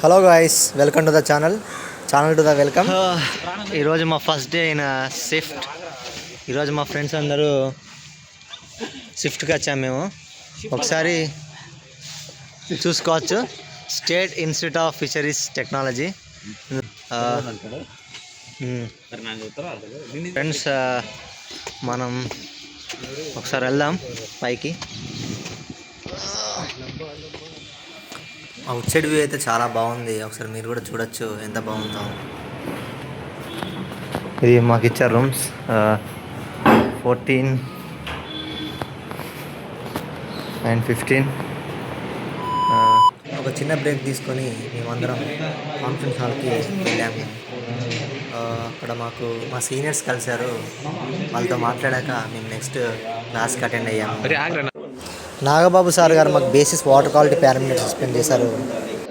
Hello guys, welcome to the channel to the welcome. ఈరోజు మా first day అయిన Swift. ఈరోజు మా ఫ్రెండ్స్ అందరూ స్విఫ్ట్కి వచ్చాము. మేము ఒకసారి చూసుకోవచ్చు, state institute of fisheries technology. Friends, మనం ఒకసారి వెళ్దాం పైకి. అవుట్ సైడ్ వ్యూ అయితే చాలా బాగుంది. ఒకసారి మీరు కూడా చూడొచ్చు ఎంత బాగుందో. ఇది మాకు ఇచ్చారు రూమ్స్ 14 and 15. ఒక చిన్న బ్రేక్ తీసుకొని మేమందరం కాన్ఫరెన్స్ హాల్కి వెళ్ళాము. అక్కడ మాకు మా సీనియర్స్ కలిశారు. వాళ్ళతో మాట్లాడాక మేము నెక్స్ట్ క్లాస్కి అటెండ్ అయ్యాము. నాగబాబు సార్ గారు మాకు basis water quality parameters explain చేశారు.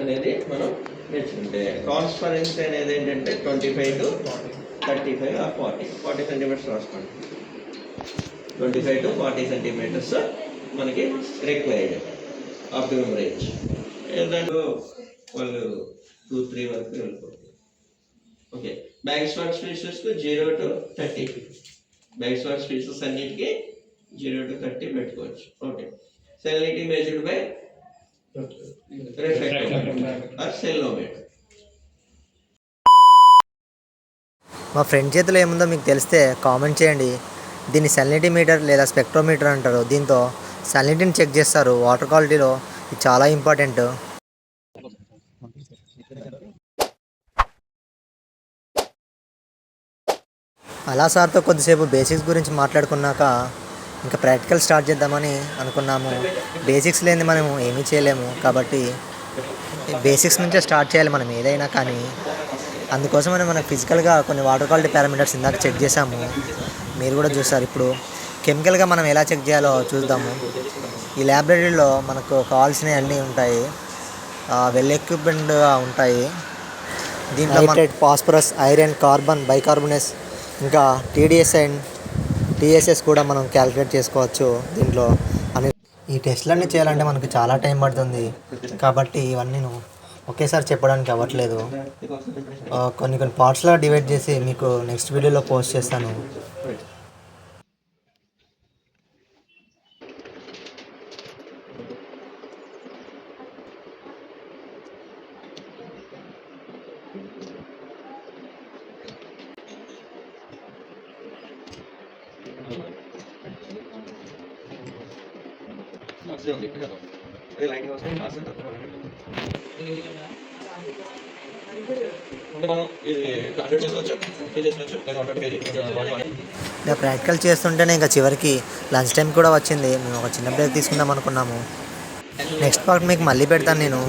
అనేది మనం నేర్చుకుంటే ట్రాన్స్పరెన్సీ అనేది ఏంటంటే 25 to 35 or 40 సెంటీమీటర్స్ రాసుకోండి. 25 to 40 సెంటీమీటర్స్ మనకి రిక్వైర్డ్ ఆప్టిమమ్ రేంజ్. ఏంటంటే వాళ్ళు 2-3 వరకు వెళ్ళిపోతుంది. ఓకే, బ్యాక్ స్పాట్ స్పీసెస్కు 0 to 30. బ్యాక్ స్పాట్ స్పీసెస్ అన్నిటికీ 0 to 30 పెట్టుకోవచ్చు. Okay, salinity measured by refractometer or ceilometer. మా ఫ్రెండ్ చేతిలో ఏముందో మీకు తెలిస్తే కామెంట్ చేయండి. దీన్ని salinity మీటర్ లేదా స్పెక్ట్రోమీటర్ అంటారు. దీంతో salinity చెక్ చేస్తారు వాటర్ క్వాలిటీలో. ఇది చాలా ఇంపార్టెంట్. అలా సార్తో కొద్దిసేపు బేసిక్స్ గురించి మాట్లాడుకున్నాక ఇంకా ప్రాక్టికల్ స్టార్ట్ చేద్దామని అనుకున్నాము. బేసిక్స్ లేని మనం ఏమీ చేయలేము కాబట్టి బేసిక్స్ నుంచే స్టార్ట్ చేయాలి మనం ఏదైనా కానీ. అందుకోసమని మనం ఫిజికల్గా కొన్ని వాటర్ క్వాలిటీ పారామీటర్స్ ఇందాక చెక్ చేసాము. మీరు కూడా చూస్తారు. ఇప్పుడు కెమికల్గా మనం ఎలా చెక్ చేయాలో చూద్దాము. ఈ ల్యాబొరేటరీలో మనకు కావాల్సినవి అన్నీ ఉంటాయి, వెల్ ఎక్విప్మెంట్గా ఉంటాయి. దీంట్లో nitrate, phosphorus, iron, carbon, bicarbonates, ఇంకా టీడీఎస్ అండ్ టీఎస్ఎస్ కూడా మనం క్యాలిక్యులేట్ చేసుకోవచ్చు దీంట్లో. అని ఈ టెస్ట్లన్నీ చేయాలంటే మనకు చాలా టైం పడుతుంది కాబట్టి ఇవన్నీ ఒకేసారి చెప్పడానికి అవ్వట్లేదు. కొన్ని పార్ట్స్లో డివైడ్ చేసి మీకు నెక్స్ట్ వీడియోలో పోస్ట్ చేస్తాను. ఇలా ప్రాక్టికల్ చేస్తుంటేనే ఇంకా చివరికి లంచ్ టైం కూడా వచ్చింది. మేము ఒక చిన్న బ్రేక్ తీసుకుందాం అనుకున్నాము. నెక్స్ట్ పార్ట్ మీకు మళ్ళీ పెడతాను నేను.